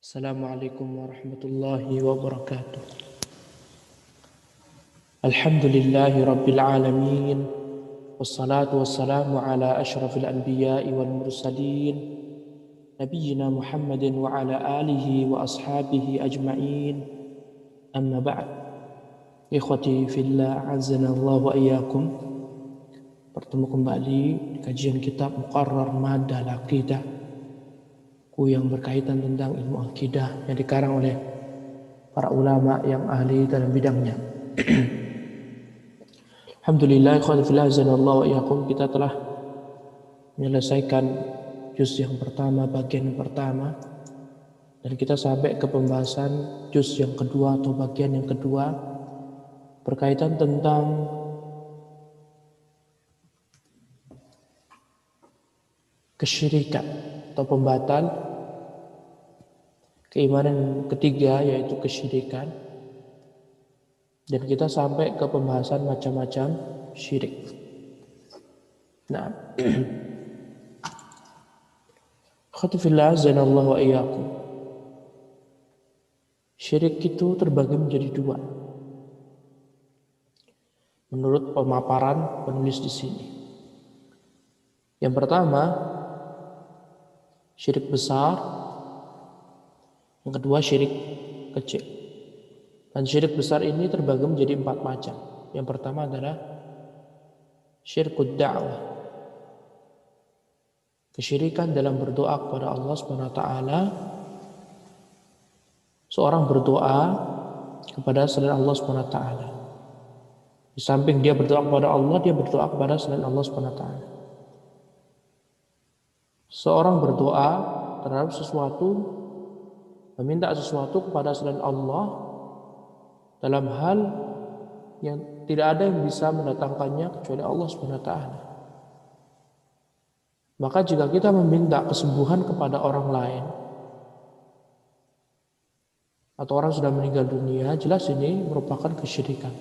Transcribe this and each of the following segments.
Assalamualaikum warahmatullahi wabarakatuh. Alhamdulillahi rabbil alamin. Wassalatu wassalamu ala ashrafil anbiya'i wal mursalin. Nabiyyina Muhammadin wa ala alihi wa ashabihi ajma'in. Amma ba'd. Ikhwati fillah, azanallahu wa iyyakum. Bertemu kembali di kajian kitab Muqarrar Madal Aqidah yang berkaitan tentang ilmu akidah yang dikarang oleh para ulama yang ahli dalam bidangnya. Alhamdulillah, kita telah menyelesaikan juz yang pertama, bagian yang pertama, dan kita sampai ke pembahasan juz yang kedua atau bagian yang kedua berkaitan tentang kesyirikan atau pembatal keimanan ketiga, yaitu kesyirikan. Dan kita sampai ke pembahasan macam-macam syirik. Nah, khatifillah zanallahu wa iyyakum. Syirik itu terbagi menjadi dua, menurut pemaparan penulis di sini. Yang pertama, syirik besar. Yang kedua, syirik kecil. Dan syirik besar ini terbagi menjadi 4 macam. Yang pertama adalah syirkud da'wah, kesyirikan dalam berdoa kepada Allah SWT. Seorang berdoa kepada selain Allah SWT. Di samping dia berdoa kepada Allah, dia berdoa kepada selain Allah SWT. Seorang berdoa terhadap sesuatu, meminta sesuatu kepada selain Allah dalam hal yang tidak ada yang bisa mendatangkannya kecuali Allah SWT. Maka jika kita meminta kesembuhan kepada orang lain atau orang sudah meninggal dunia, jelas ini merupakan kesyirikan.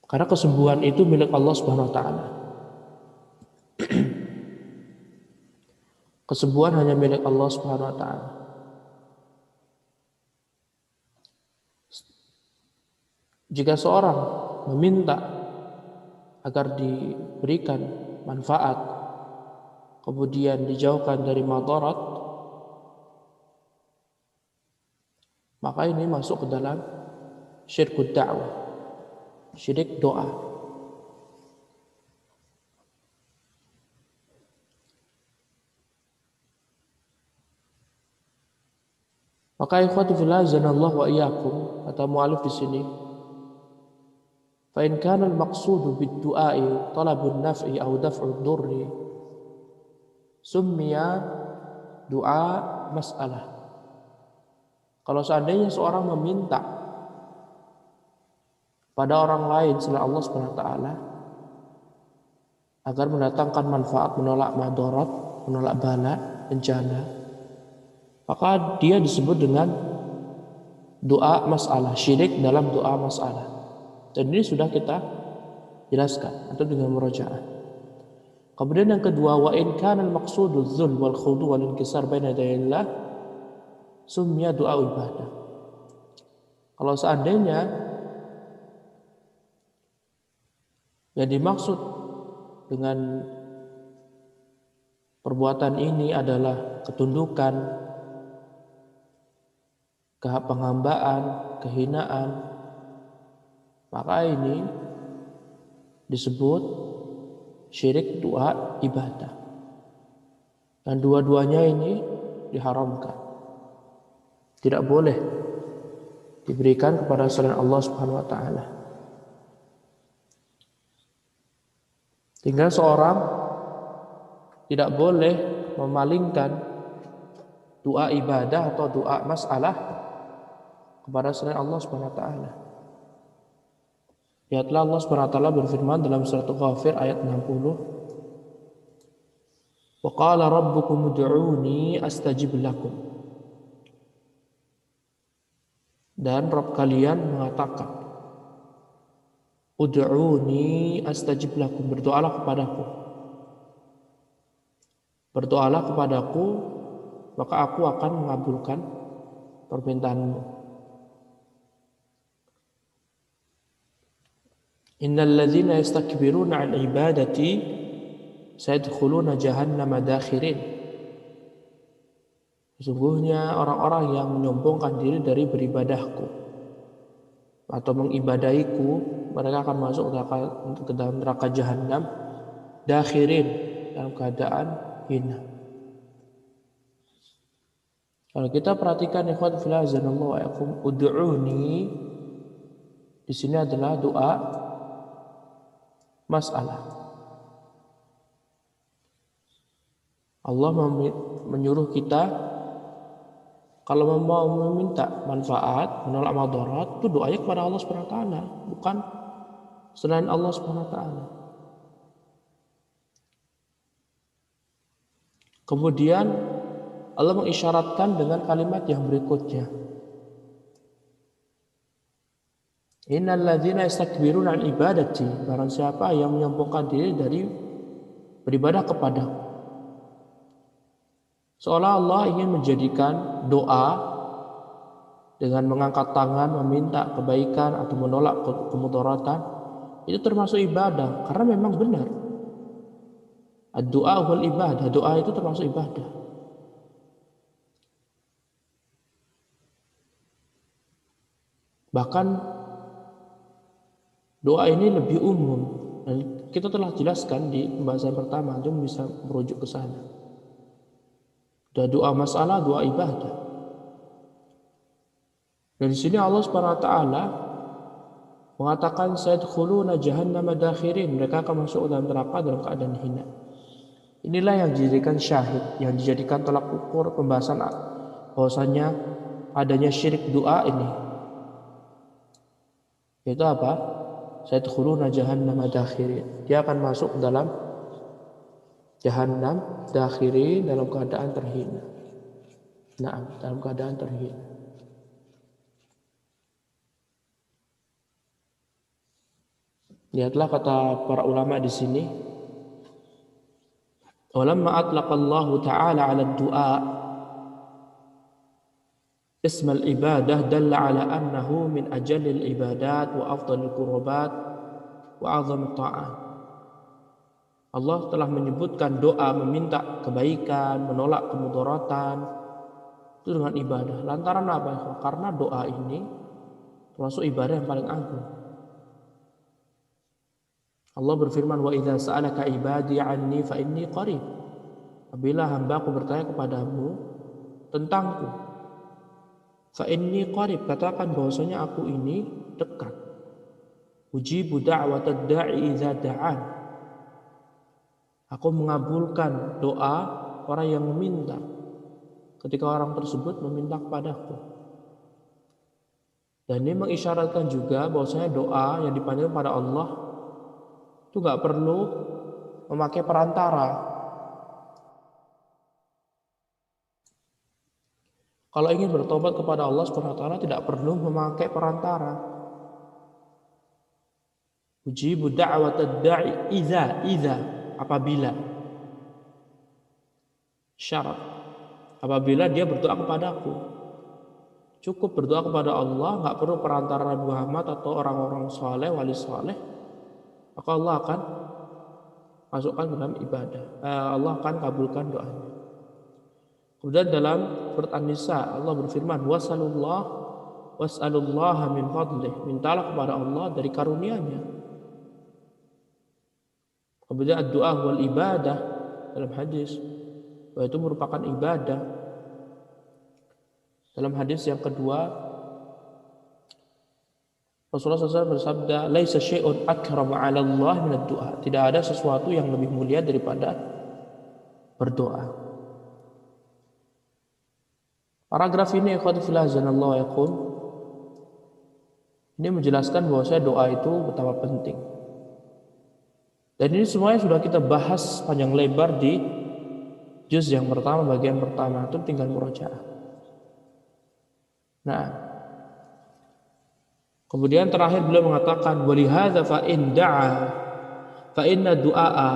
Karena kesembuhan itu milik Allah SWT. Kesembuhan hanya milik Allah SWT. Jika seorang meminta agar diberikan manfaat, kemudian dijauhkan dari madarat, maka ini masuk ke dalam syirkud da'wah, syirik doa. Maka ikhwati fillah zanallahu wa iyyakum, kata mu'alif di sini, فإن كان المقصود بالدعاء طلب النفع أو دفع الضر سمي دعاء مسألة. Kalau seandainya seorang meminta pada orang lain selain Allah SWT agar mendatangkan manfaat, menolak madarat, menolak bala, bencana, maka dia disebut dengan doa masalah, syirik dalam doa masalah. Dan ini sudah kita jelaskan atau dengan murojaah. Kemudian yang kedua, wa in kana al-maqsudu dzul wal khudu wal inkisar baina yadayillah summiya doa ibadah. Kalau seandainya yang dimaksud dengan perbuatan ini adalah ketundukan, penghambaan, kehinaan, maka ini disebut syirik doa ibadah. Dan dua-duanya ini diharamkan. Tidak boleh diberikan kepada selain Allah Subhanahu wa taala. Tinggal seorang tidak boleh memalingkan doa ibadah atau doa masalah kepada selain Allah Subhanahu wa taala. Lihatlah Allah SWT berfirman dalam surat Ghafir ayat 60. Wa qala rabbukum ud'uni astajib lakum. Dan Rabb kalian mengatakan, ud'uni astajib lakum, berdoalah kepadaku. Berdoalah kepadaku, maka aku akan mengabulkan permintaanmu. Innal ladzina yastakbiruna 'an ibadati sayadkhuluna jahannama dakhirin. Sesungguhnya orang-orang yang menyombongkan diri dari beribadahku atau mengibadahiku, mereka akan masuk ke dalam neraka jahanam dakhirin, dalam keadaan hina. Kalau kita perhatikan ikhwan fillah azanallahu wa iyyakum, ud'uni di sini adalah doa masalah. Allah menyuruh kita kalau mau meminta manfaat, menolak madarat, itu doanya kepada Allah Subhanahu wa taala, bukan selain Allah Subhanahu wa taala. Kemudian Allah mengisyaratkan dengan kalimat yang berikutnya. Innal ladzina yastakbiruna 'an ibadati, barang siapa yang menyombongkan diri dari beribadah kepadaku. Seolah Allah ingin menjadikan doa dengan mengangkat tangan, meminta kebaikan atau menolak kemudaratan itu termasuk ibadah, karena memang benar. Ad-du'a wal ibadah, doa itu termasuk ibadah. Bahkan doa ini lebih umum dan kita telah jelaskan di pembahasan pertama, itu bisa merujuk ke sana. Ada doa masalah, doa ibadah. Dan di sini Allah Subhanahu wa taala mengatakan sayadkhuluna jahannama dakhirin, mereka akan masuk dalam neraka dalam keadaan hina. Inilah yang dijadikan syahid, yang dijadikan tolak ukur pembahasan bahwasanya adanya syirik doa ini. Itu apa? Sayadkhuluna jahannama dakhirin. Dia akan masuk dalam jahannam dakhirin dalam keadaan terhina. Naam, dalam keadaan terhina. Lihatlah kata para ulama di sini. Walamma atlaqallahu ta'ala 'ala ad-du'a ism al-ibadah dalla 'ala annahu min ajallil ibadat wa afdhalil qurbat wa 'azamit ta'at. Allah telah menyebutkan doa meminta kebaikan, menolak kemudaratan itu dengan ibadah. Lantaran apa? Karena doa ini termasuk ibadah yang paling agung. Allah berfirman, wa idza sa'alaka ibadi 'anni fa inni qarib. Apabila hamba-Ku bertanya kepadamu tentangku, fa inni qarib, katakan bahwasanya aku ini dekat. Ujibu da'watad da'i idza da'an. Aku mengabulkan doa orang yang meminta ketika orang tersebut meminta kepadaku. Dan ini mengisyaratkan juga bahwasanya doa yang dipanjatkan pada Allah itu gak perlu memakai perantara. Kalau ingin bertobat kepada Allah SWT tidak perlu memakai perantara. Ujibu da'watad da'i idza apabila syarat, apabila dia berdoa kepadaku. Cukup berdoa kepada Allah, nggak perlu perantara Nabi Muhammad atau orang-orang saleh, wali saleh, maka Allah akan masukkan ke dalam ibadah. Allah akan kabulkan doanya. Kemudian dalam surat An-Nisa Allah berfirman, was'alullaha min fadlih, mintalah kepada Allah dari karunia-Nya. Kemudian doa wal ibadah dalam hadis, bahwa itu merupakan ibadah. Dalam hadis yang kedua, Rasulullah SAW bersabda, "Laisa syai'un akramu 'ala Allah min ad-du'a." Tidak ada sesuatu yang lebih mulia daripada berdoa. Paragraf ini ikhwati fillah azanallahu yakum, ini menjelaskan bahwa doa itu betapa penting. Dan ini semuanya sudah kita bahas panjang lebar di juz yang pertama, bagian pertama, itu tinggal murojaah. Nah, kemudian terakhir beliau mengatakan, walihadza fa in da'a fa inna du'a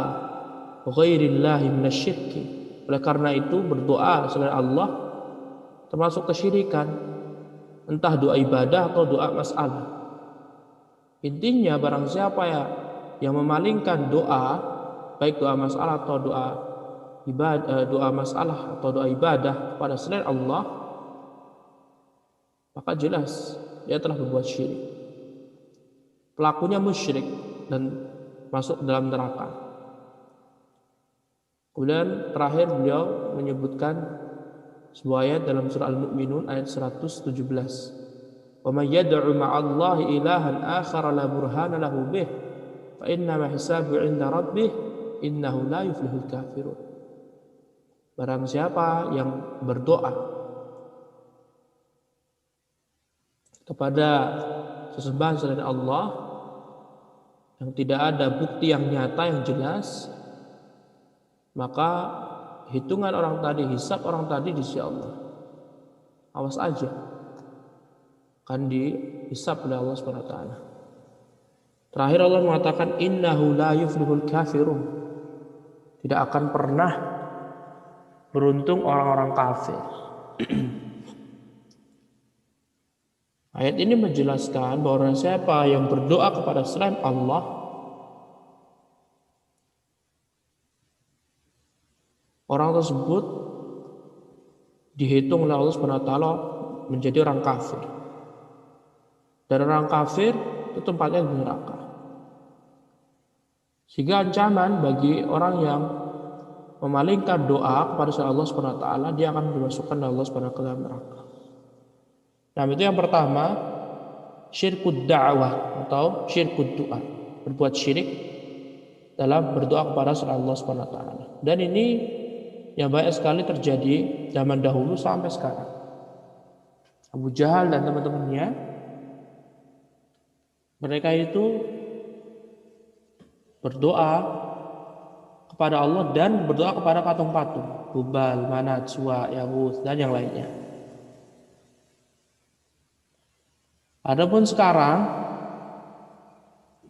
ghairillahi minasyirki. Oleh karena itu berdoa selain Allah termasuk kesyirikan, entah doa ibadah atau doa masalah. Intinya barang siapa yang memalingkan doa, baik doa masalah atau doa ibadah, doa masalah atau doa ibadah kepada selain Allah, maka jelas dia telah berbuat syirik. Pelakunya musyrik dan masuk dalam neraka. Kemudian terakhir beliau menyebutkan sebuah ayat dalam surah Al-Mu'minun ayat 117. Wa may yad'u ma'allahi ilahan akhara la burhana lahu bih fa innama hisabu 'inda rabbih innahu la yuflihul kafirun. Barang siapa yang berdoa kepada sesembahan selain Allah yang tidak ada bukti yang nyata yang jelas, maka hitungan orang tadi, hisab orang tadi di sisi Allah. Awas aja, kan dihisab oleh Allah Subhanahu wa taala. Terakhir Allah mengatakan innahu la yuflihul kafirun. Tidak akan pernah beruntung orang-orang kafir. Ayat ini menjelaskan bahwa siapa yang berdoa kepada selain Allah, orang tersebut dihitung oleh Allah Subhanahu wa taala menjadi orang kafir. Dan orang kafir itu tempatnya di neraka. Sehingga ancaman bagi orang yang memalingkan doa kepada selain Allah Subhanahu wa taala, dia akan dimasukkan oleh Allah Subhanahu wa taala ke dalam neraka. Nah, itu yang pertama, syirkud da'wah atau syirkud doa, berbuat syirik dalam berdoa kepada selain Allah Subhanahu wa taala. Dan ini yang banyak sekali terjadi zaman dahulu sampai sekarang. Abu Jahal dan teman-temannya, mereka itu berdoa kepada Allah dan berdoa kepada patung-patung, Hubal, Manat, Suwa, Yahud, dan yang lainnya. Adapun sekarang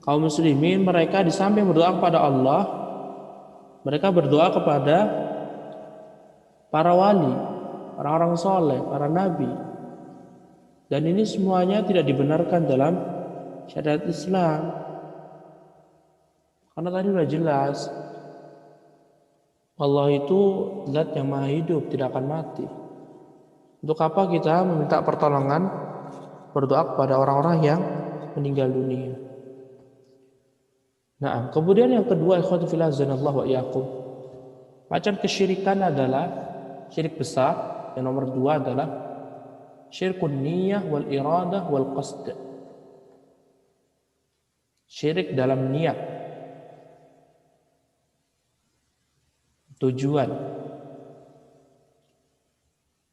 kaum muslimin, mereka di samping berdoa kepada Allah, mereka berdoa kepada para wali, orang-orang soleh, para nabi. Dan ini semuanya tidak dibenarkan dalam syariat Islam. Karena tadi sudah jelas, Allah itu zat yang maha hidup, tidak akan mati. Untuk apa kita meminta pertolongan, berdoa kepada orang-orang yang meninggal dunia? Nah, kemudian yang kedua, ikhwati fillah azanallahu wa iyyakum, macam kesyirikan adalah syirik besar. Yang nomor dua adalah syirkun niyah wal iradah wal qasd. Syirik dalam niat, tujuan,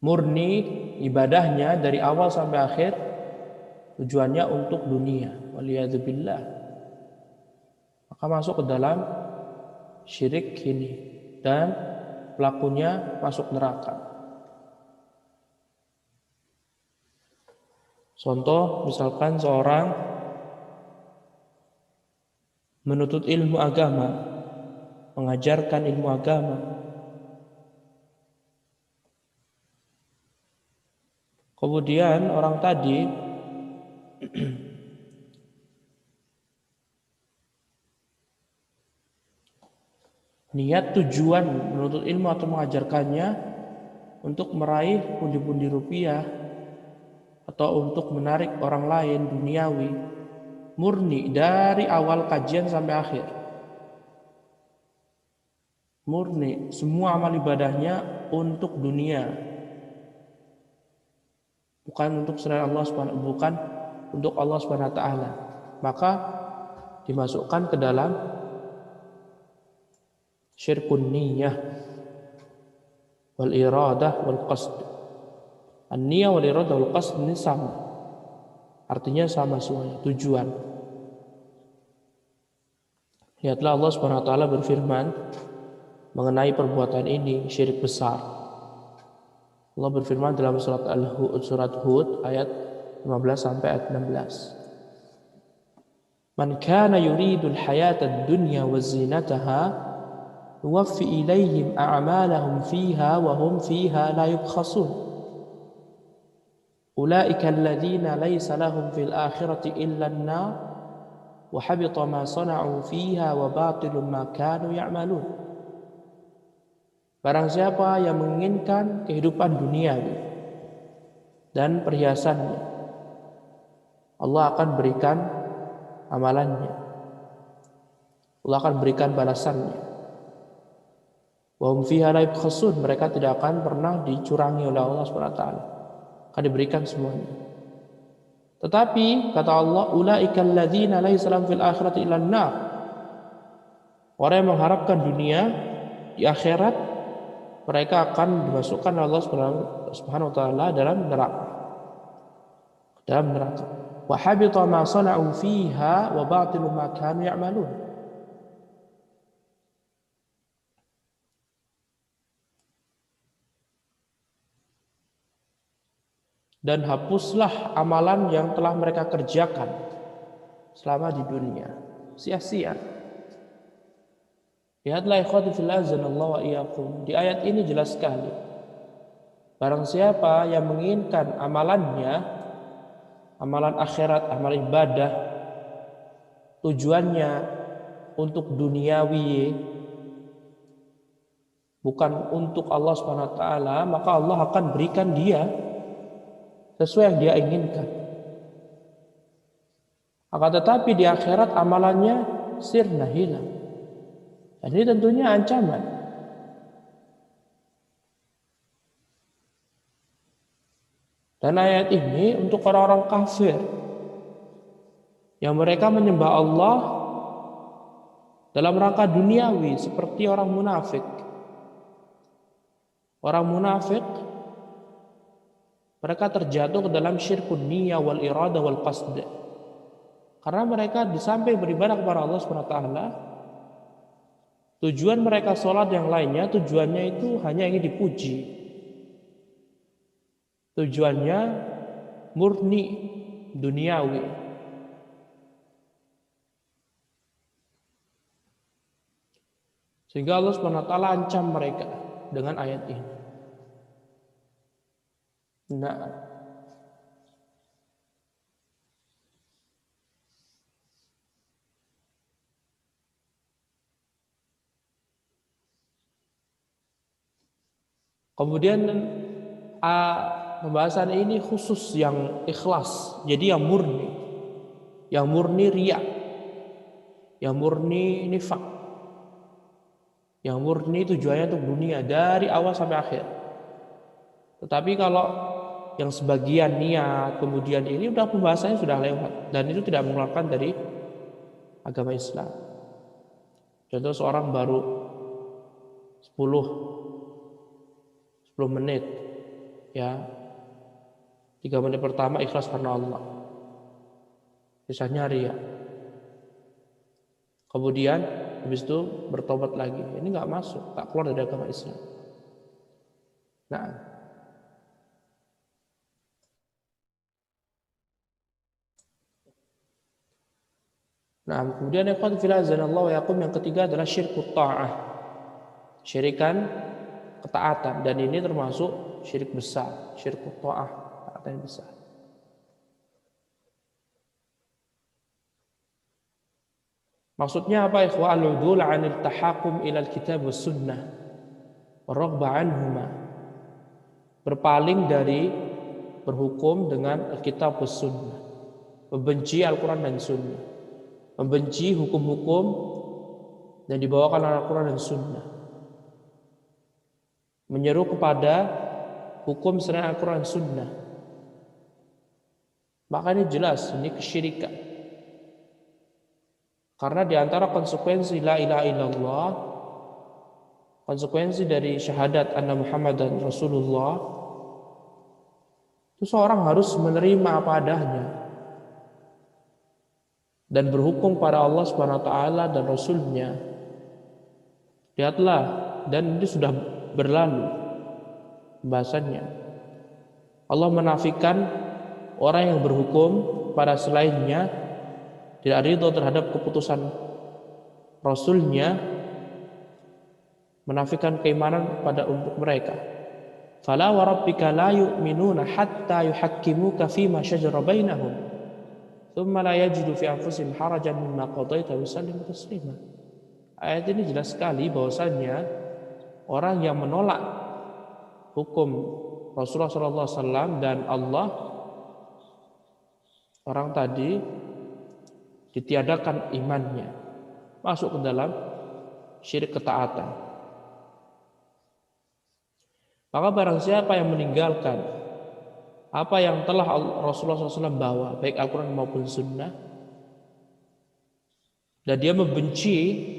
murni ibadahnya dari awal sampai akhir tujuannya untuk dunia, waliyadzubillah, maka masuk ke dalam syirik ini dan pelakunya masuk neraka. Contoh, misalkan seorang menuntut ilmu agama, mengajarkan ilmu agama, kemudian orang tadi niat tujuan menuntut ilmu atau mengajarkannya untuk meraih pundi-pundi rupiah atau untuk menarik orang lain duniawi, murni dari awal kajian sampai akhir, murni semua amal ibadahnya untuk dunia, bukan untuk selain Allah Subhanahu, bukan untuk Allah Subhanahu wa taala, maka dimasukkan ke dalam syirkun niyah wal iradah wal qasd. An-niyah wal iradah wal qasd ini sama, artinya sama semuanya, tujuan. Lihatlah Allah Subhanahu wa taala berfirman mengenai perbuatan ini, syirik besar. Allah berfirman dalam surat Hud ayat 15 sampai ayat 16. Man kana yuridul hayatad dunya wa zinataha nuwaffi ilaihim a'malahum fiha wa hum fiha la yubkhasun. Ulaika alladziina laisa lahum fil akhirati illa an-nar wa habita ma sana'u fiha wa batilun ma kanu ya'malun. Barang siapa yang menginginkan kehidupan duniawi dan perhiasannya, Allah akan berikan amalannya, Allah akan berikan balasannya. Wa hum fiha la yubkhasun, mereka tidak akan pernah dicurangi oleh Allah SWT, akan diberikan semuanya. Tetapi kata Allah, ulaikal ladzina laisa lahum fil akhirati illa an-nar, orang yang mengharapkan dunia, di akhirat mereka akan dimasukkan Allah Subhanahu wa taala dalam neraka. Wa habita ma sana'u fiha wa batilu ma kanu ya'malun. Dan hapuslah amalan yang telah mereka kerjakan selama di dunia, sia-sia. Lihatlah ikhwati fillah azanallahu wa iyyakum, di ayat ini jelas sekali. Barang siapa yang menginginkan amalannya, amalan akhirat, amal ibadah, tujuannya untuk duniawi, bukan untuk Allah Subhanahu wa taala, maka Allah akan berikan dia sesuai yang dia inginkan. Akan tetapi di akhirat amalannya sirna, hilang. Dan ini tentunya ancaman. Dan ayat ini untuk orang-orang kafir yang mereka menyembah Allah dalam rangka duniawi seperti orang munafik. Orang munafik mereka terjatuh ke dalam syirkun niyah wal irada wal qasd. Karena mereka di samping beribadah kepada Allah SWT, tujuan mereka sholat yang lainnya, tujuannya itu hanya ingin dipuji. Tujuannya murni duniawi. Sehingga Allah SWT ancam mereka dengan ayat ini. Nah, kemudian pembahasan ini khusus yang ikhlas, jadi yang murni riya, yang murni nifaq, yang murni tujuannya untuk dunia dari awal sampai akhir. Tetapi kalau yang sebagian niat kemudian ini udah pembahasannya sudah lewat, dan itu tidak mengeluarkan dari agama Islam. Contoh seorang baru 10 menit, ya, 3 menit pertama ikhlas karena Allah, sisanya riya. Kemudian habis itu bertobat lagi, ini nggak masuk, tak keluar dari agama Islam. Nah, kemudian ikhwan fillah azanallahu wa iyyakum, yang ketiga adalah syirkut ta'ah, syirikan ketaatan, dan ini termasuk syirik besar, syirkut ta'ah, ketaatan yang besar. Maksudnya apa ikhwan? Al-udul 'anil tahakum ila al-kitab was sunnah wa raghba anhuma, berpaling dari berhukum dengan Alkitab was sunnah, membenci Al-Quran dan sunnah, membenci hukum-hukum dan dibawakan Al-Quran dan sunnah, menyeru kepada hukum selain Al-Quran dan sunnah. Maka ini jelas, ini kesyirikan. Karena di antara konsekuensi la ilaha illallah, konsekuensi dari syahadat anna Muhammadan Rasulullah, itu seorang harus menerima apa adanya dan berhukum pada Allah Subhanahu wa taala dan Rasulnya. Lihatlah, dan itu sudah berlalu pembahasannya. Allah menafikan orang yang berhukum pada selainnya, tidak ridho terhadap keputusan Rasulnya, menafikan keimanan pada untuk mereka. Fala wa rabbika la yu'minuna hatta yuhakkimuka fima shajara bainahum thumma la yajidu fi anfusihim harajan mimma qadaita wa yusallimu taslima. Ayat ini jelas sekali bahwasanya orang yang menolak hukum Rasulullah SAW dan Allah, orang tadi ditiadakan imannya, masuk ke dalam syirik ketaatan. Maka barang siapa yang meninggalkan apa yang telah Rasulullah SAW bawa, baik Al-Quran maupun Sunnah, dan dia membenci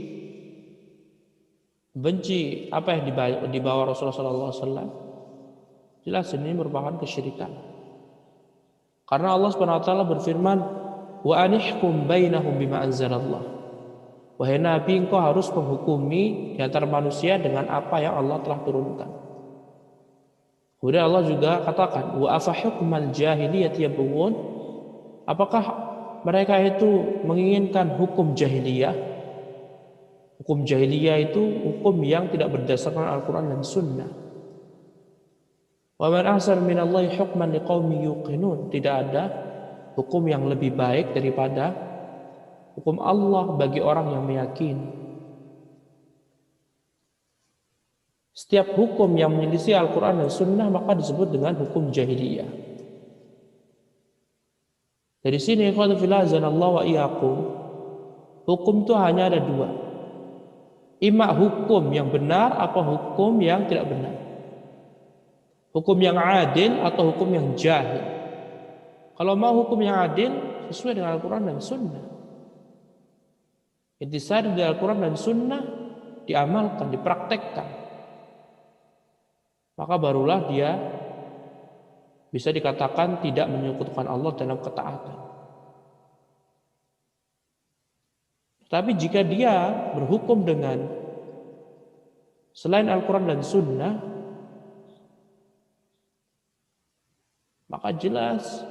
apa yang dibawa Rasulullah SAW, jelas ini merupakan kesyirikan. Karena Allah SWT berfirman, wa anihkum bainahum bima anzalallah. Wahai Nabi, engkau harus menghukumi di antara manusia dengan apa yang Allah telah turunkan. Kemudian Allah juga katakan, wa afa hukmal jahiliyati yabghun? Apakah mereka itu menginginkan hukum jahiliyah? Hukum jahiliyah itu hukum yang tidak berdasarkan Al-Quran dan Sunnah. Wa man ahsana minallahi hukman liqaumin yuqinun. Tidak ada hukum yang lebih baik daripada hukum Allah bagi orang yang meyakini. Setiap hukum yang menyelisih Al-Quran dan Sunnah maka disebut dengan hukum jahiliyah. Dari sini ikhwatu fillah azanallahu wa iyyakum, hukum itu hanya ada dua. Ima hukum yang benar atau hukum yang tidak benar. Hukum yang adil atau hukum yang jahil. Kalau mau hukum yang adil sesuai dengan Al-Quran dan Sunnah, intisari dari Al-Quran dan Sunnah, diamalkan, dipraktekkan, maka barulah dia bisa dikatakan tidak menyekutukan Allah dalam ketaatan. Tapi jika dia berhukum dengan selain Al-Quran dan Sunnah, maka jelas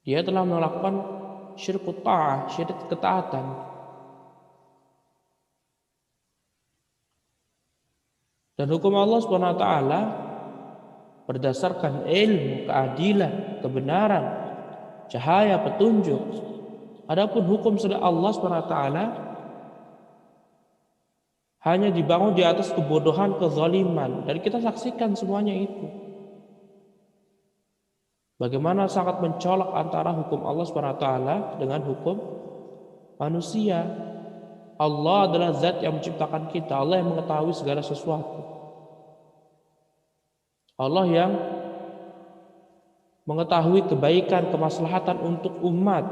dia telah melakukan syirik ta'ah, syirik ketaatan. Dan hukum Allah SWT berdasarkan ilmu, keadilan, kebenaran, cahaya, petunjuk. Adapun hukum selain Allah SWT hanya dibangun di atas kebodohan, kezaliman, dan kita saksikan semuanya itu. Bagaimana sangat mencolok antara hukum Allah SWT dengan hukum manusia. Allah adalah zat yang menciptakan kita, Allah yang mengetahui segala sesuatu, Allah yang mengetahui kebaikan, kemaslahatan untuk umat,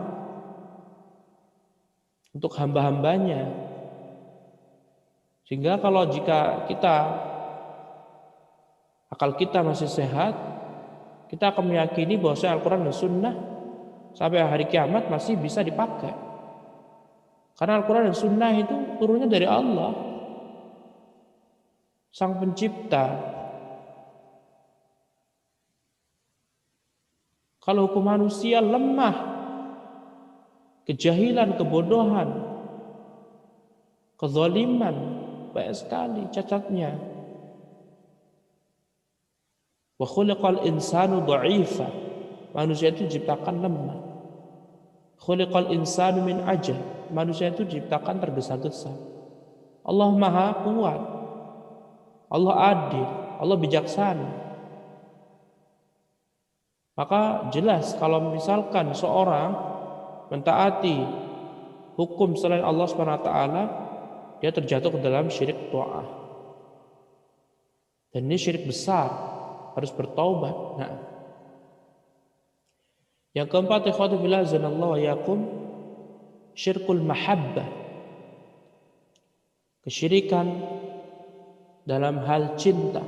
untuk hamba-hambanya. Sehingga kalau jika akal kita masih sehat, kita akan meyakini bahwa Al-Quran dan Sunnah sampai hari kiamat masih bisa dipakai. Karena Al-Quran dan Sunnah itu turunnya dari Allah, Sang Pencipta. Kalau hukum manusia lemah, kejahilan, kebodohan, kezaliman, banyak sekali cacatnya. Wa khuliqal insanu dha'ifa. Manusia itu diciptakan lemah. Khuliqal insanu min ajal. Manusia itu diciptakan tergesa-gesa. Allah Maha Kuat, Allah adil, Allah bijaksana. Maka jelas kalau misalkan seorang mentaati hukum selain Allah SWT, dia terjatuh ke dalam syirik ta'ah. Dan ini syirik besar, harus bertaubat. Nah, yang keempat, ikhwatu fillah azanallahu wa iyyakum, syirkul mahabbah, kesyirikan dalam hal cinta,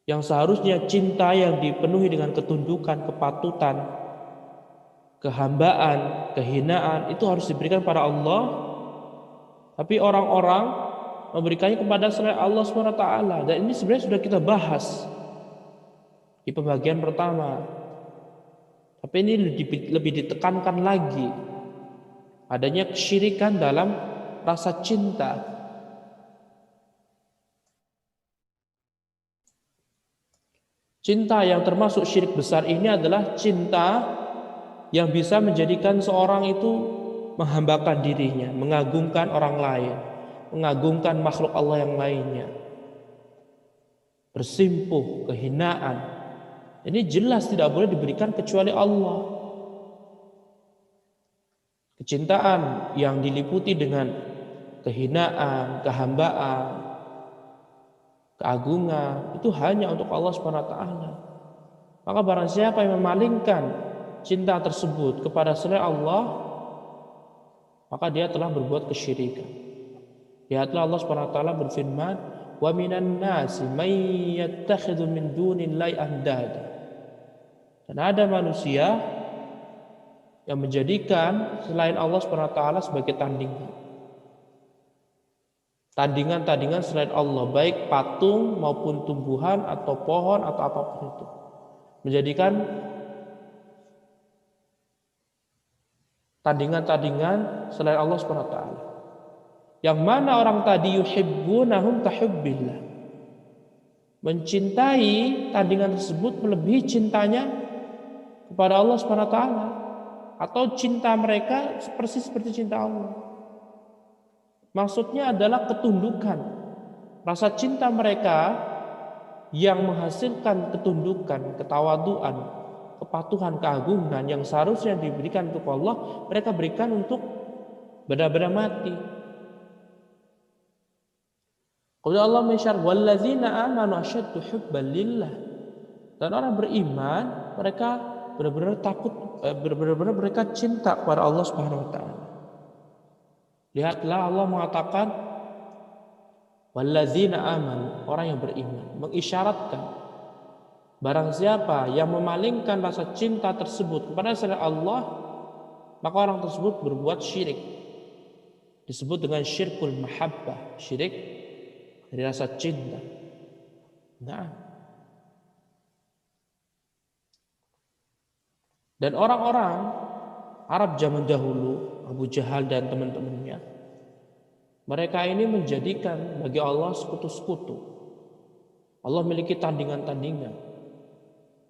yang seharusnya cinta yang dipenuhi dengan ketundukan, kepatutan, kehambaan, kehinaan itu harus diberikan pada Allah, tapi orang-orang memberikannya kepada selain Allah SWT. Dan ini sebenarnya sudah kita bahas di pembagian pertama, tapi ini lebih ditekankan lagi. Adanya kesyirikan dalam rasa cinta. Cinta yang termasuk syirik besar ini adalah cinta yang bisa menjadikan seorang itu menghambakan dirinya, mengagungkan orang lain, mengagungkan makhluk Allah yang lainnya, bersimpuh, kehinaan. Ini jelas tidak boleh diberikan kecuali Allah. Kecintaan yang diliputi dengan kehinaan, kehambaan, keagungan itu hanya untuk Allah Subhanahu wa taala. Maka barang siapa yang memalingkan cinta tersebut kepada selain Allah, maka dia telah berbuat kesyirikan. Lihatlah Allah Subhanahu wa taala berfirman, "Wa minan nasi may yattakhidhu min dunillahi andada." Dan ada manusia yang menjadikan selain Allah Subhanahu wa taala sebagai tandingan. Tandingan-tandingan selain Allah, baik patung maupun tumbuhan atau pohon atau apapun itu. Menjadikan tandingan-tandingan selain Allah Subhanahu wa taala. Yang mana orang tadi yuhibbunahum kahubbillah. Mencintai tandingan tersebut melebihi cintanya kepada Allah Subhanahu wa taala, atau cinta mereka persis seperti cinta Allah. Maksudnya adalah ketundukan. Rasa cinta mereka yang menghasilkan ketundukan, ketawaduan, kepatuhan, keagungan yang seharusnya diberikan untuk Allah, mereka berikan untuk benda-benda mati. Qul Allah mensyar walladzina amanu asyaddu hubban lillah. Dan orang beriman, mereka benar-benar takut, benar-benar mereka cinta kepada Allah Subhanahu wa taala. Lihatlah Allah mengatakan walladzina amanu, orang yang beriman, mengisyaratkan barang siapa yang memalingkan rasa cinta tersebut kepada selain Allah, maka orang tersebut berbuat syirik. Disebut dengan syirkul mahabbah, syirik dari rasa cinta. Nah, dan orang-orang Arab zaman dahulu, Abu Jahal dan teman-temannya, mereka ini menjadikan bagi Allah sekutu-sekutu. Allah memiliki tandingan-tandingan.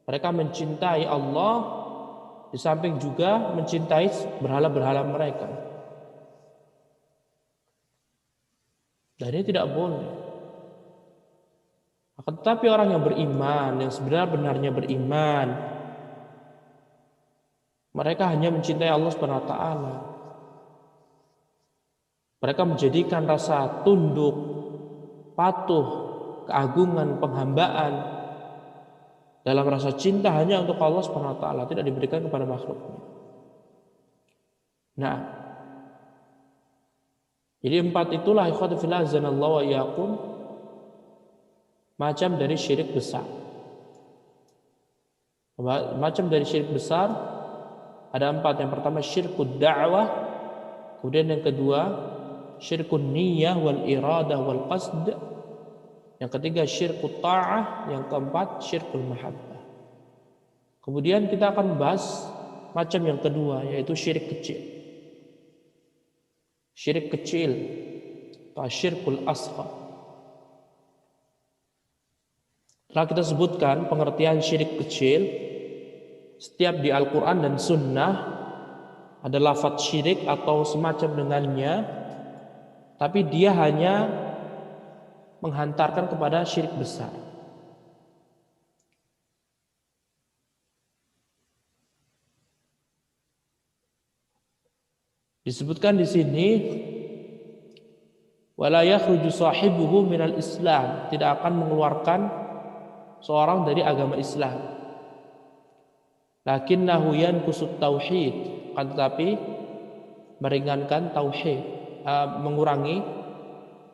Mereka mencintai Allah, di samping juga mencintai berhala-berhala mereka. Dan ini tidak boleh. Tetapi orang yang beriman, yang sebenarnya beriman, mereka hanya mencintai Allah Subhanahu wa taala. Mereka menjadikan rasa tunduk, patuh, keagungan, penghambaan dalam rasa cinta hanya untuk Allah Subhanahu wa taala, tidak diberikan kepada makhluknya. Nah, jadi 4 itulah ikhwatu fillah azanallahu wa iyyakum, macam dari syirik besar. Macam dari syirik besar ada 4. Yang pertama syirkud da'wah, kemudian yang kedua syirkun niyah wal iradah wal qasd, yang ketiga syirkut ta'ah, yang keempat syirkul mahabbah. Kemudian kita akan bahas macam yang kedua, yaitu syirik kecil. Syirik kecil atau syirkul asghar. Setelah kita sebutkan pengertian syirik kecil, setiap di Al-Quran dan Sunnah ada lafadz syirik atau semacam dengannya, tapi dia hanya menghantarkan kepada syirik besar. Disebutkan di sini wala yakhruju sahibuhu minal Islam, tidak akan mengeluarkan seorang dari agama Islam. Lakinnahu yanqusut tauhid, tetapi meringankan tauhid, mengurangi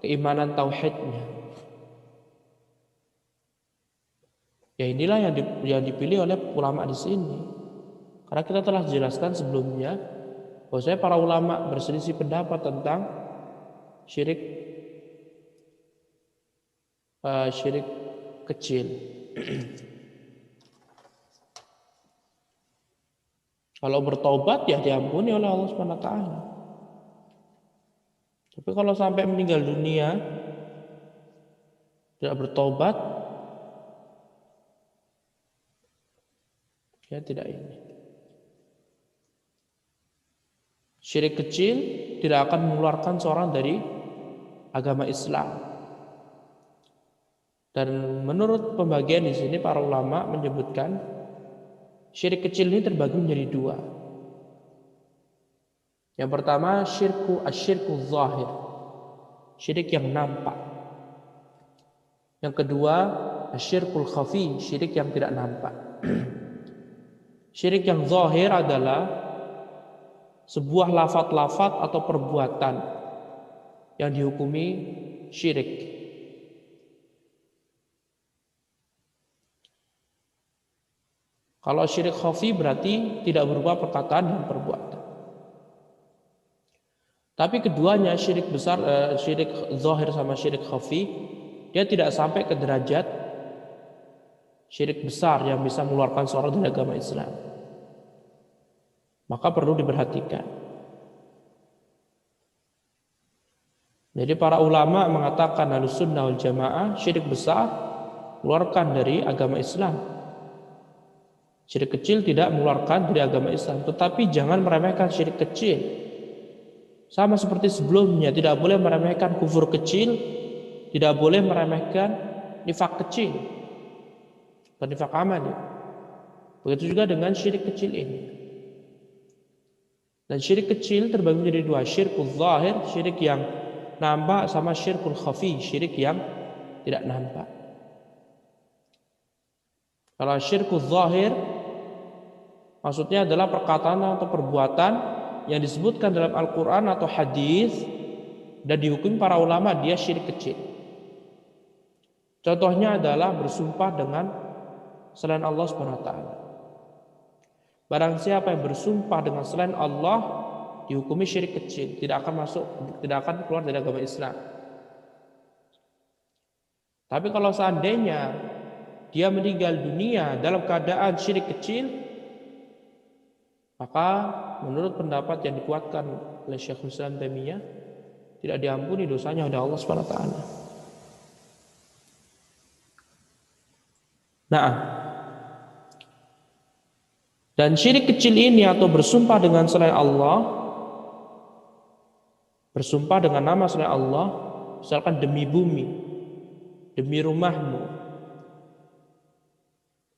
keimanan tauhidnya. Ya inilah yang dipilih oleh ulama di sini. Karena kita telah jelaskan sebelumnya bahwasanya para ulama berselisih pendapat tentang syirik kecil. Kalau bertobat ya diampuni oleh Allah Subhanahu wa taala. Tapi kalau sampai meninggal dunia tidak bertobat, ya tidak ini. Syirik kecil tidak akan mengeluarkan seorang dari agama Islam. Dan menurut pembagian di sini para ulama menyebutkan syirik kecil ini terbagi menjadi dua. Yang pertama asyirku zahir, syirik yang nampak. Yang kedua asyirkul khafi, syirik yang tidak nampak. Syirik yang zahir adalah sebuah lafaz-lafaz atau perbuatan yang dihukumi syirik. Kalau syirik khafi berarti tidak berupa perkataan dan perbuatan. Tapi keduanya syirik besar, syirik zahir sama syirik khafi, dia tidak sampai ke derajat syirik besar yang bisa mengeluarkan seorang dari agama Islam. Maka perlu diperhatikan. Jadi para ulama mengatakan Ahlussunnah wal Jamaah syirik besar mengeluarkan dari agama Islam. Syirik kecil tidak mengeluarkan dari agama Islam, tetapi jangan meremehkan syirik kecil. Sama seperti sebelumnya, tidak boleh meremehkan kufur kecil, tidak boleh meremehkan nifak kecil, atau nifak amali. Begitu juga dengan syirik kecil ini. Dan syirik kecil terbagi menjadi dua, syirkul zahir, syirik yang nampak, sama syirkul khafi, syirik yang tidak nampak. Kalau syirkul zahir maksudnya adalah perkataan atau perbuatan yang disebutkan dalam Al-Quran atau hadis dan dihukum para ulama dia syirik kecil. Contohnya adalah bersumpah dengan selain Allah SWT. Barang siapa yang bersumpah dengan selain Allah dihukumi syirik kecil, tidak akan keluar dari agama Islam. Tapi kalau seandainya dia meninggal dunia dalam keadaan syirik kecil, maka menurut pendapat yang dikuatkan oleh Syekhul Islam Taimiyah tidak diampuni dosanya oleh Allah Subhanahu wa taala. Nah, dan syirik kecil ini atau bersumpah dengan selain Allah, bersumpah dengan nama selain Allah, misalkan demi bumi, demi rumahmu,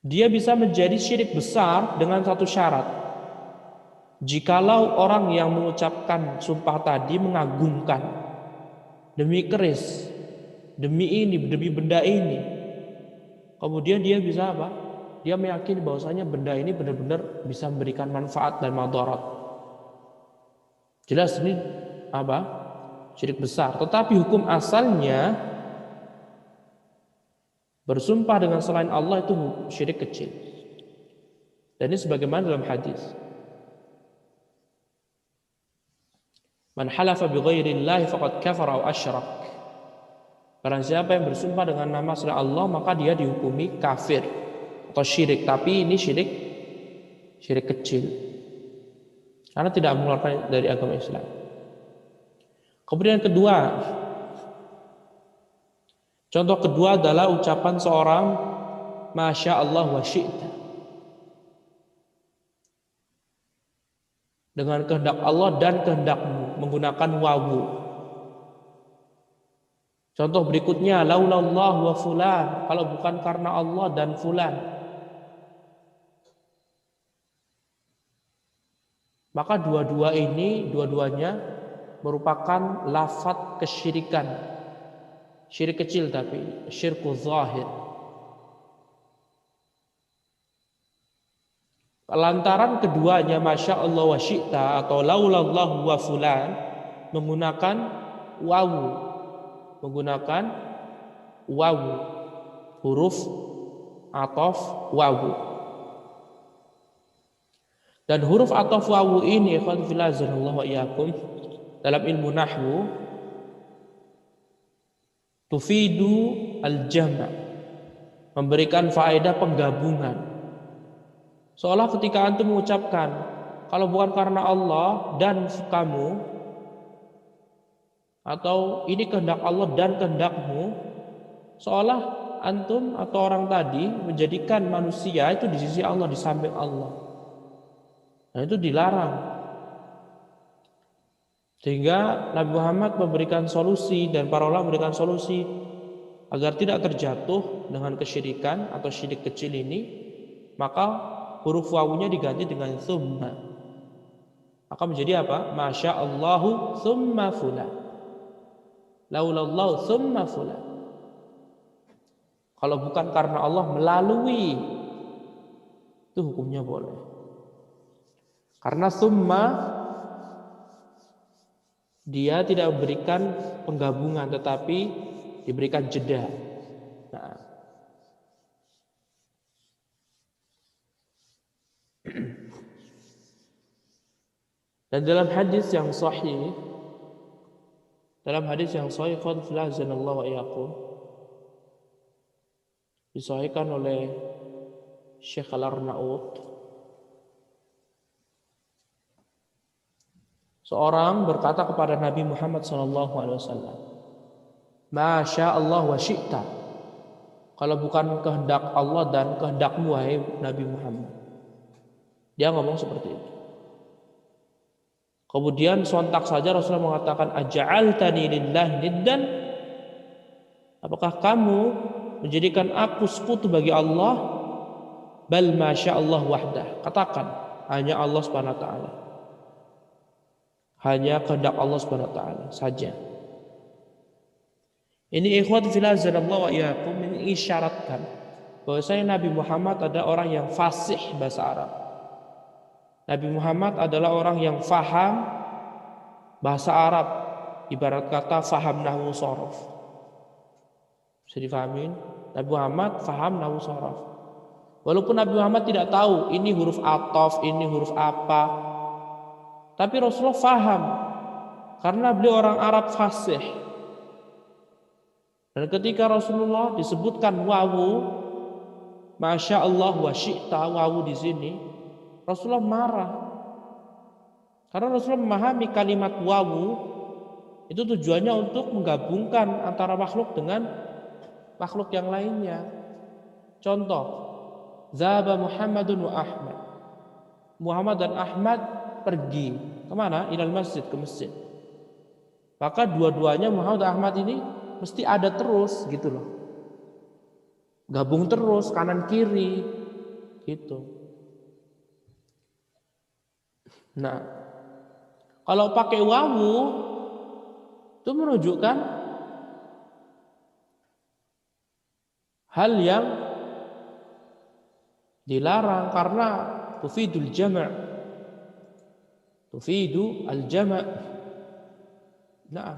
dia bisa menjadi syirik besar dengan satu syarat. Jikalau orang yang mengucapkan sumpah tadi mengagungkan demi keris, demi ini, demi benda ini, kemudian dia bisa apa? Dia meyakini bahwasanya benda ini benar-benar bisa memberikan manfaat dan madarat. Jelas ini apa? Syirik besar. Tetapi hukum asalnya bersumpah dengan selain Allah itu syirik kecil. Dan ini sebagaimana dalam hadis. Man halafa bi ghairillahi faqad kafara aw asyrak. Barang siapa yang bersumpah dengan nama selain Allah maka dia dihukumi kafir atau syirik. Tapi ini syirik kecil. Karena tidak mengeluarkan dari agama Islam. Kemudian kedua, contoh kedua adalah ucapan seorang Masya Allah wa syi'ta. Dengan kehendak Allah dan kehendakmu, menggunakan wawu. Contoh berikutnya, laulallah wa fulan, kalau bukan karena Allah dan fulan. Maka dua-duanya merupakan lafaz kesyirikan. Syirik kecil tapi syirku zahir. Lantaran keduanya Masya Allah wa syi'ta atau laulallahu wa fulan menggunakan wawu, huruf ataf wawu. Dan huruf ataf wawu ini ikhwan fillah azanallahu wa iyyakum dalam ilmu nahwu tufidu al-jama', memberikan faedah penggabungan. Seolah ketika antum mengucapkan kalau bukan karena Allah dan kamu, atau ini kehendak Allah dan kehendakmu, seolah antum atau orang tadi menjadikan manusia itu di sisi Allah, di samping Allah. Nah, itu dilarang. Sehingga Nabi Muhammad memberikan solusi dan para ulama memberikan solusi agar tidak terjatuh dengan kesyirikan atau syirik kecil ini, maka huruf wawunya diganti dengan tsumma. Maka menjadi apa? Masya Allahu tsumma fulan. Laulallahu tsumma fulan. Kalau bukan karena Allah, melalui, itu hukumnya boleh. Karena tsumma dia tidak memberikan penggabungan, tetapi diberikan jeda. Nah. Dan dalam hadis yang sahih, qadfilazanallahu wa iyyakum, disahihkan oleh Syekh Al-Arnaut, seorang berkata kepada Nabi Muhammad SAW, Masya Allah wa syi'ta, kalau bukan kehendak Allah dan kehendakmu wahai Nabi Muhammad. Dia ngomong seperti itu. Kemudian sontak saja Rasulullah mengatakan, aja'altani lillahi niddan, apakah kamu menjadikan aku sekutu bagi Allah? Bal masya Allah wahdah, katakan hanya Allah Subhanahu wa taala, hanya kehendak Allah Subhanahu wa taala saja. Ini ikhwati fillah azanallahu wa iyyakum, ini isyaratkan bahwasanya Nabi Muhammad adalah orang yang fasih bahasa Arab. Nabi Muhammad adalah orang yang faham bahasa Arab, ibarat kata faham nahwu shorof. Bisa difahamin? Nabi Muhammad faham nahwu shorof. Walaupun Nabi Muhammad tidak tahu ini huruf atof, ini huruf apa, tapi Rasulullah faham karena beliau orang Arab fasih. Dan ketika Rasulullah disebutkan wawu, Masya Allah wa syi'ta, wawu di sini, Rasulullah marah. Karena Rasulullah memahami kalimat wawu itu tujuannya untuk menggabungkan antara makhluk dengan makhluk yang lainnya. Contoh, Zahaba Muhammadun wa Ahmad. Muhammad dan Ahmad pergi kemana? Ilal masjid, ke masjid. Maka dua-duanya Muhammad dan Ahmad ini mesti ada terus gitu loh. Gabung terus kanan kiri gitu. Nah, kalau pakai wawu itu menunjukkan hal yang dilarang karena tufidul jama', tufidu al-jama'. Nah,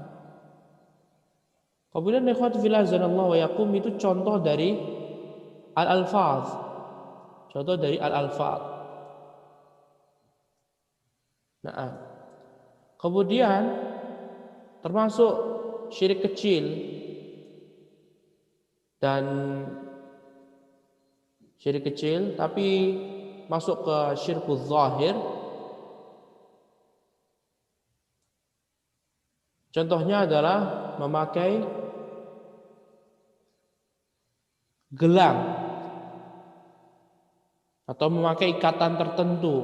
kemudian ikhwatu fillah azanallahu wa iyyakum, itu contoh dari al-alfaz. Contoh dari al-alfaz. Nah, kemudian termasuk syirik kecil dan syirik kecil tapi masuk ke syirkul zahir. Contohnya adalah memakai gelang atau memakai ikatan tertentu,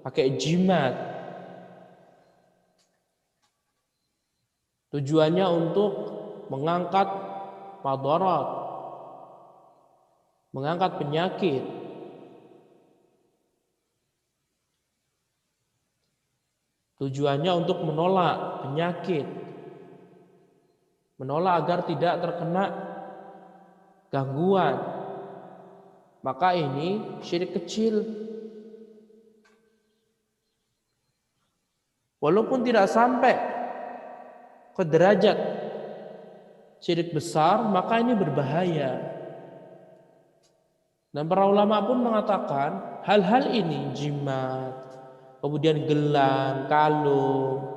pakai jimat. Tujuannya untuk mengangkat madarat, mengangkat penyakit. Tujuannya untuk menolak penyakit, menolak agar tidak terkena gangguan. Maka ini syirik kecil. Walaupun tidak sampai ke derajat syirik besar, maka ini berbahaya. Dan para ulama pun mengatakan hal-hal ini, jimat, kemudian gelang, kalung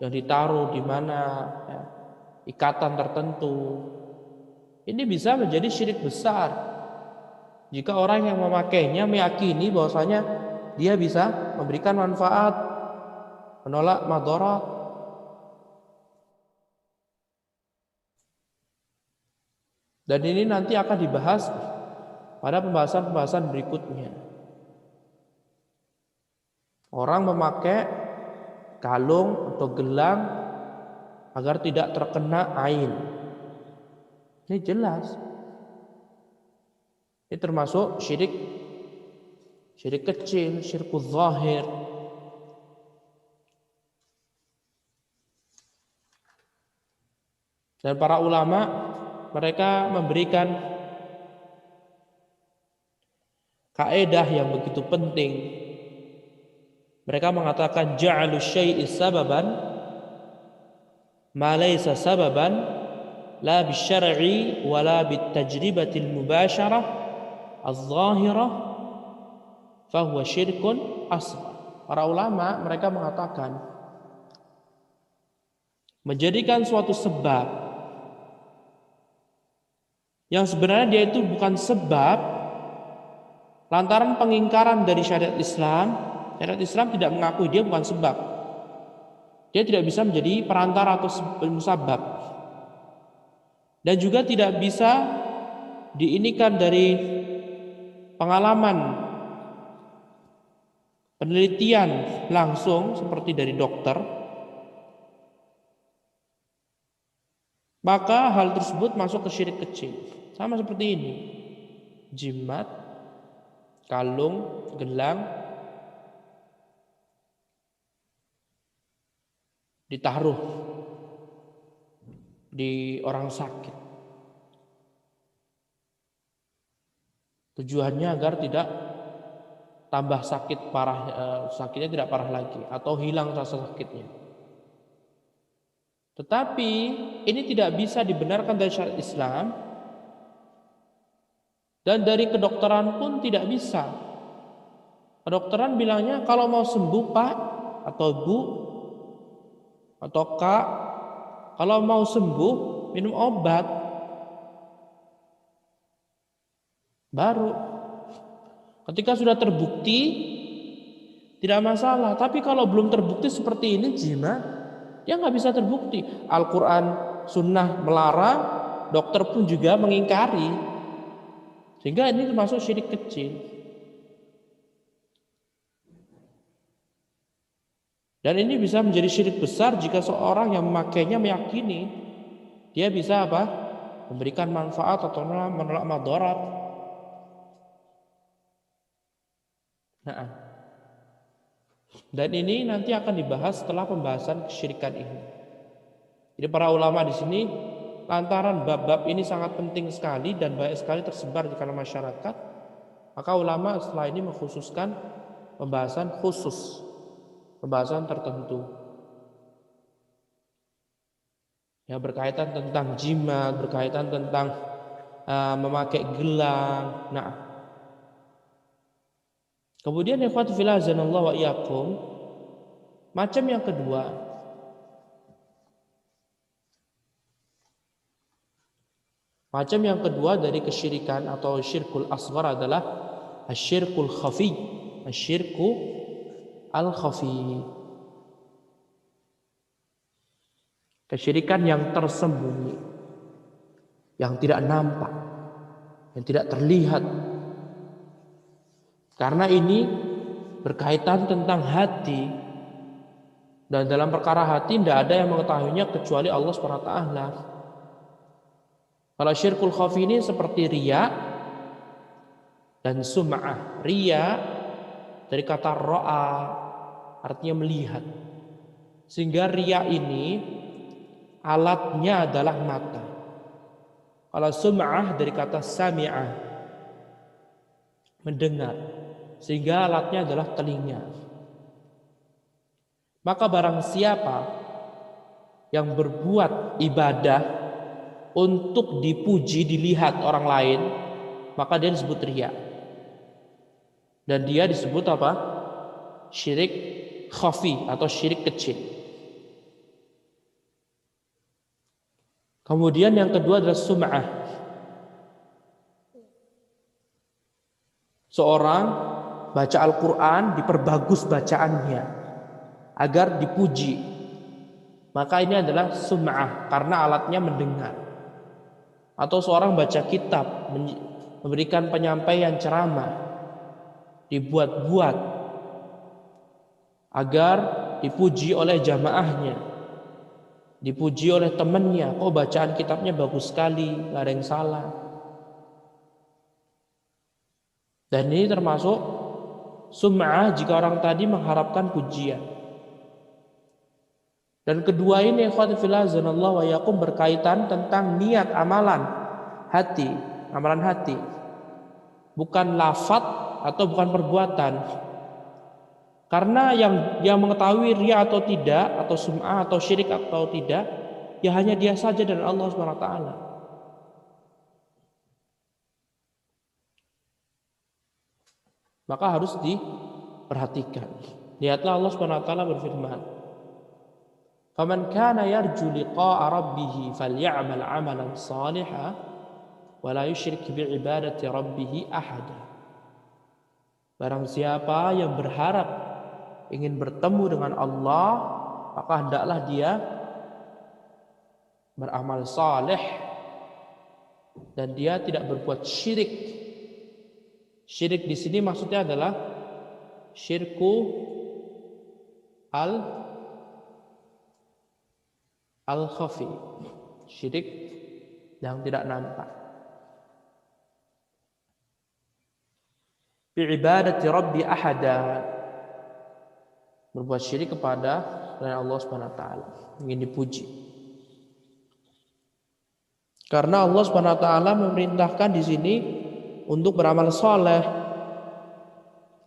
yang ditaruh di mana ya, ikatan tertentu, ini bisa menjadi syirik besar jika orang yang memakainya meyakini bahwasanya dia bisa memberikan manfaat, menolak madarat. Dan ini nanti akan dibahas pada pembahasan-pembahasan berikutnya. Orang memakai kalung atau gelang agar tidak terkena ain. Ini jelas. Ini termasuk syirik kecil, syirkul zahir. Dan para ulama mereka memberikan kaidah yang begitu penting. Mereka mengatakan ja'alu syai'i sababan ma laysa sababan la bisyar'i wa la bitajribatil mubasyarah az-zahirah fa huwa syirkun asghar. Para ulama mereka mengatakan menjadikan suatu sebab yang sebenarnya dia itu bukan sebab lantaran pengingkaran dari syariat Islam. Syariat Islam tidak mengakui dia bukan sebab. Dia tidak bisa menjadi perantara atau musabab. Dan juga tidak bisa diinikan dari pengalaman penelitian langsung seperti dari dokter. Maka hal tersebut masuk ke syirik kecil. Sama seperti ini. Jimat, kalung, gelang ditaruh di orang sakit. Tujuannya agar tidak tambah sakit parah, sakitnya tidak parah lagi atau hilang rasa sakitnya. Tetapi ini tidak bisa dibenarkan dari syariat Islam dan dari kedokteran pun tidak bisa. Kedokteran bilangnya kalau mau sembuh Pak atau Bu atau Kak, kalau mau sembuh minum obat baru. Ketika sudah terbukti tidak masalah. Tapi kalau belum terbukti seperti ini jimat, dia nggak bisa terbukti. Al-Quran, Sunnah melarang, dokter pun juga mengingkari. Sehingga ini termasuk syirik kecil. Dan ini bisa menjadi syirik besar jika seorang yang memakainya meyakini dia bisa apa? Memberikan manfaat atau menolak madarat. Nah, dan ini nanti akan dibahas setelah pembahasan kesyirikan ini. Jadi para ulama di sini lantaran bab-bab ini sangat penting sekali dan banyak sekali tersebar di kalangan masyarakat, maka ulama setelah ini mengkhususkan pembahasan khusus, pembahasan tertentu yang berkaitan tentang jimat, berkaitan tentang memakai gelang. Nah, kemudian ikhwatu fillah azanallahu wa iyyakum, macam yang kedua, dari kesyirikan atau syirkul asghar adalah asyirkul khafi, asyirku al-khafi. Kesyirikan yang tersembunyi, yang tidak nampak, yang tidak terlihat. Karena ini berkaitan tentang hati, dan dalam perkara hati tidak ada yang mengetahuinya kecuali Allah SWT. Kalau syirkul khafi ini seperti riya dan sum'ah. Riya dari kata ro'a, artinya melihat. Sehingga riya ini alatnya adalah mata. Kalau sum'ah dari kata sami'ah, mendengar. Sehingga alatnya adalah telinga. Maka barang siapa yang berbuat ibadah untuk dipuji, dilihat orang lain, maka dia disebut riya. Dan dia disebut apa? Syirik khafi atau syirik kecil. Kemudian yang kedua adalah sum'ah. Seorang baca Al-Quran diperbagus bacaannya agar dipuji. Maka ini adalah sum'ah karena alatnya mendengar. atau seorang baca kitab, memberikan penyampaian ceramah, dibuat-buat agar dipuji oleh jamaahnya, dipuji oleh temannya. Oh, bacaan kitabnya bagus sekali, gak ada yang salah. Dan ini termasuk sum'ah jika orang tadi mengharapkan pujian. Dan kedua ini ikhwati fillah azanallahu wa iyyakum berkaitan tentang niat amalan hati, amalan hati. Bukan lafaz atau bukan perbuatan. Karena yang mengetahui riya atau tidak, atau sum'ah atau syirik atau tidak, ya hanya dia saja dan Allah Subhanahu wa taala. Maka harus diperhatikan. Lihatlah Allah Subhanahu wa taala berfirman, "Faman kana yarju liqa'a rabbih falya'mal 'amalan shalihan wa la yusyrik bi'ibadati rabbih ahada." Barang siapa yang berharap ingin bertemu dengan Allah, maka hendaklah dia beramal saleh dan dia tidak berbuat syirik. Syirik di sini maksudnya adalah syirku al-khafi, syirik yang tidak nampak. Bi ibadati rabbi ahada, berbuat syirik kepada selain Allah Subhanahu wa taala, ingin dipuji. Karena Allah Subhanahu wa taala memerintahkan di sini untuk beramal soleh,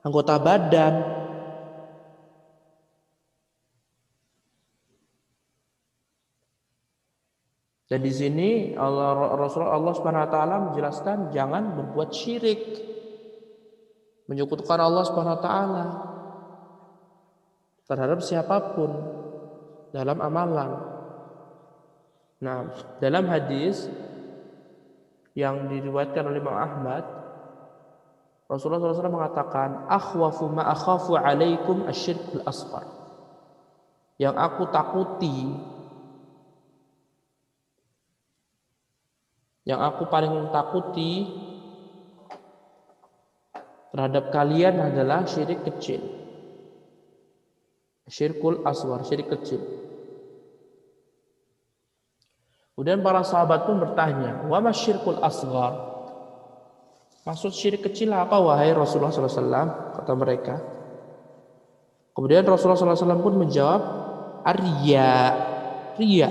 anggota badan. Dan di sini Rasulullah Allah Subhanahu wa taala menjelaskan jangan berbuat syirik, menyekutukan Allah Subhanahu wa taala terhadap siapapun dalam amalan. Nah, dalam hadis yang diriwayatkan oleh Imam Ahmad, Rasulullah SAW mengatakan, "Akhwafu ma akhafu alaikum asyirkul asghar." Yang aku takuti, yang aku paling takuti terhadap kalian adalah syirik kecil. Syirkul asghar, syirik kecil. Kemudian para sahabat pun bertanya, "Wa ma syirkul asghar?" Maksud syirik kecil apa wahai Rasulullah SAW? Kata mereka. Kemudian Rasulullah SAW pun menjawab, "Ar-riya." Riya.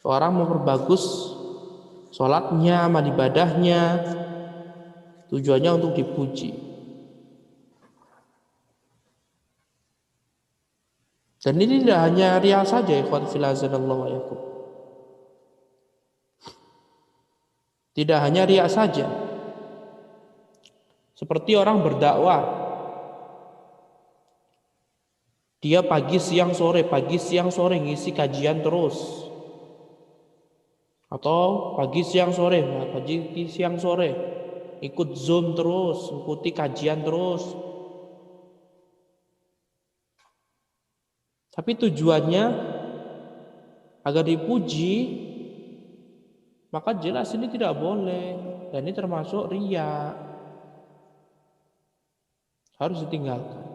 Seorang memperbagus sholatnya, amal ibadahnya, tujuannya untuk dipuji. Dan ini tidak hanya riya saja, ikhwan fillah azanallahu wa iyyakum. Tidak hanya riya saja. Seperti orang berdakwah, dia pagi siang sore ngisi kajian terus. Atau pagi siang sore ikut Zoom terus, ikuti kajian terus. Tapi tujuannya agar dipuji, maka jelas ini tidak boleh. Dan ini termasuk riya, harus ditinggalkan.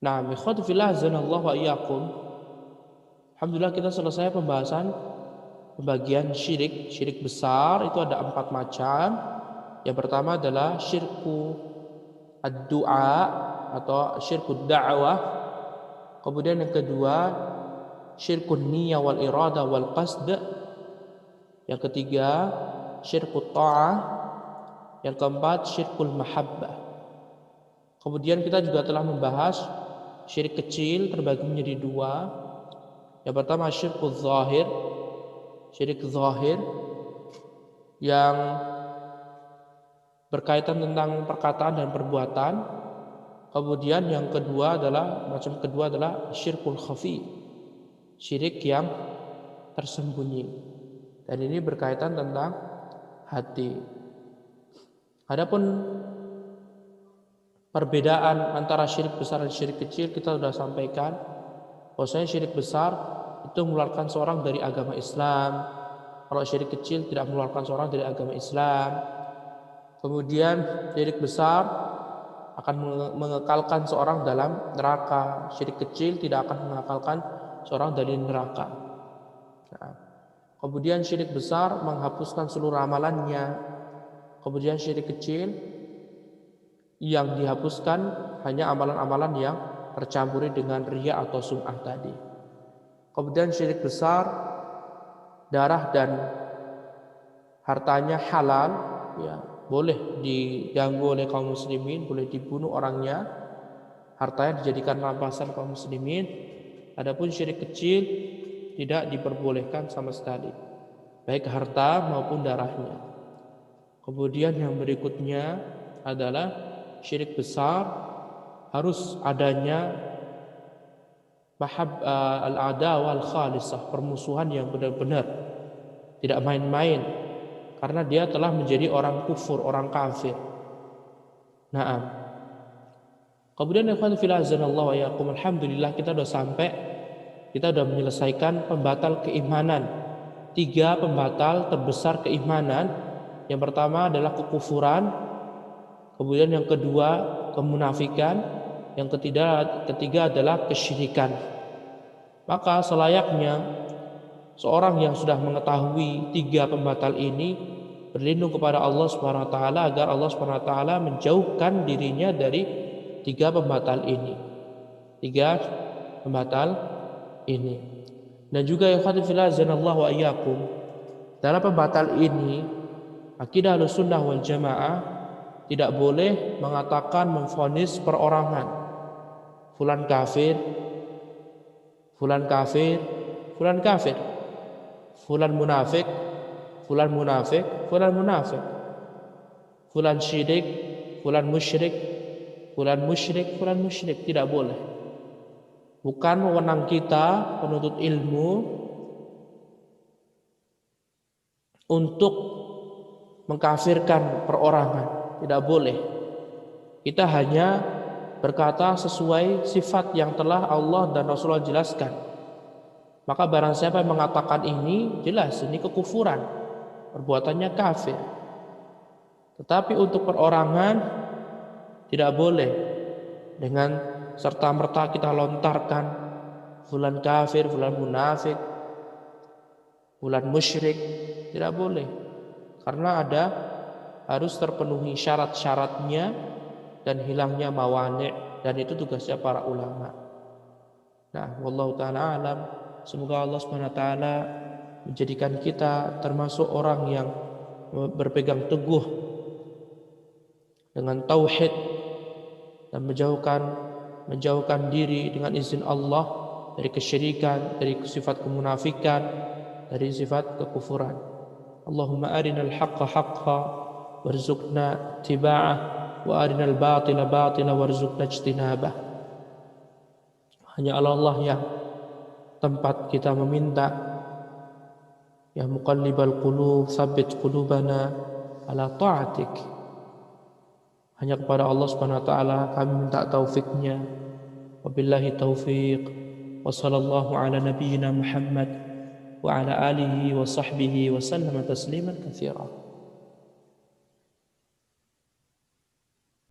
Nah, ikhwati fillah azanallahu wa iyyakum. Alhamdulillah kita selesai pembagian syirik. Syirik besar itu ada 4 macam. Yang pertama adalah syirku ad-du'a atau syirku da'wah. Kemudian yang kedua syirkun niyah wal irada wal qasd. Yang ketiga syirku ta'ah. Yang keempat syirkul mahabbah. Kemudian kita juga telah membahas syirik kecil terbagi menjadi 2. Yang pertama syirkul zahir, syirik zahir yang berkaitan tentang perkataan dan perbuatan. Kemudian yang kedua adalah syirkul khafi, syirik yang tersembunyi. Dan ini berkaitan tentang hati. Adapun perbedaan antara syirik besar dan syirik kecil kita sudah sampaikan. Bahwasanya syirik besar itu mengeluarkan seorang dari agama Islam. Kalau syirik kecil tidak mengeluarkan seorang dari agama Islam. Kemudian syirik besar akan mengekalkan seorang dalam neraka. Syirik kecil tidak akan mengekalkan seorang dari neraka. Nah, kemudian syirik besar menghapuskan seluruh amalannya. Kemudian syirik kecil yang dihapuskan hanya amalan-amalan yang tercampuri dengan riya atau sum'ah tadi. Kemudian syirik besar, darah dan hartanya halal, ya, boleh diganggu oleh kaum muslimin, boleh dibunuh orangnya, hartanya dijadikan rampasan kaum muslimin. Adapun syirik kecil tidak diperbolehkan sama sekali, baik harta maupun darahnya. Kemudian yang berikutnya adalah syirik besar harus adanya al-adawah al-khalisah, permusuhan yang benar-benar, tidak main-main, karena dia telah menjadi orang kufur, orang kafir. Naam. Kemudian ikhwan fillah azanallahu wa iyyakum, alhamdulillah kita sudah menyelesaikan pembatal keimanan. 3 pembatal terbesar keimanan. Yang pertama adalah kekufuran, kemudian yang kedua kemunafikan, yang ketiga adalah kesyirikan. Maka selayaknya seorang yang sudah mengetahui 3 pembatal ini berlindung kepada Allah Subhanahu wa taala agar Allah Subhanahu wa taala menjauhkan dirinya dari 3 pembatal ini. 3 pembatal ini. Dan juga ikhwati fillah azanallahu wa iyyakum, dalam pembatal ini akidah Ahlussunnah wal Jamaah tidak boleh mengatakan memvonis perorangan. Fulan kafir, fulan kafir, fulan kafir. Fulan munafik, fulan munafik, fulan munafik. Fulan syirik, fulan musyrik, fulan musyrik, fulan musyrik. Tidak boleh. Bukan wewenang kita penuntut ilmu untuk mengkafirkan perorangan. Tidak boleh. Kita hanya berkata sesuai sifat yang telah Allah dan Rasulullah jelaskan. Maka barang siapa yang mengatakan ini, jelas ini kekufuran, perbuatannya kafir. Tetapi untuk perorangan tidak boleh dengan serta-merta kita lontarkan fulan kafir, fulan munafik, fulan musyrik. Tidak boleh, karena harus terpenuhi syarat-syaratnya dan hilangnya mawani', dan itu tugasnya para ulama. Nah, wallahu ta'ala alam. Semoga Allah SWT menjadikan kita termasuk orang yang berpegang teguh dengan tauhid dan menjauhkan diri dengan izin Allah dari kesyirikan, dari sifat kemunafikan, dari sifat kekufuran. Allahumma arinal haqqa haqqa warzuqna ittiba'ah wa arinal batila batila warzuqna ijtinabah. Hanya Allah yang tempat kita meminta, ya muqallibal qulub tsabbit qulubana ala ta'atik. Hanya kepada Allah Subhanahu wa taala kami minta taufiknya. Wabillahi taufiq. Wa sallallahu ala nabiyyina Muhammad wa ala alihi wa sahbihi wa sallama tasliman katsira.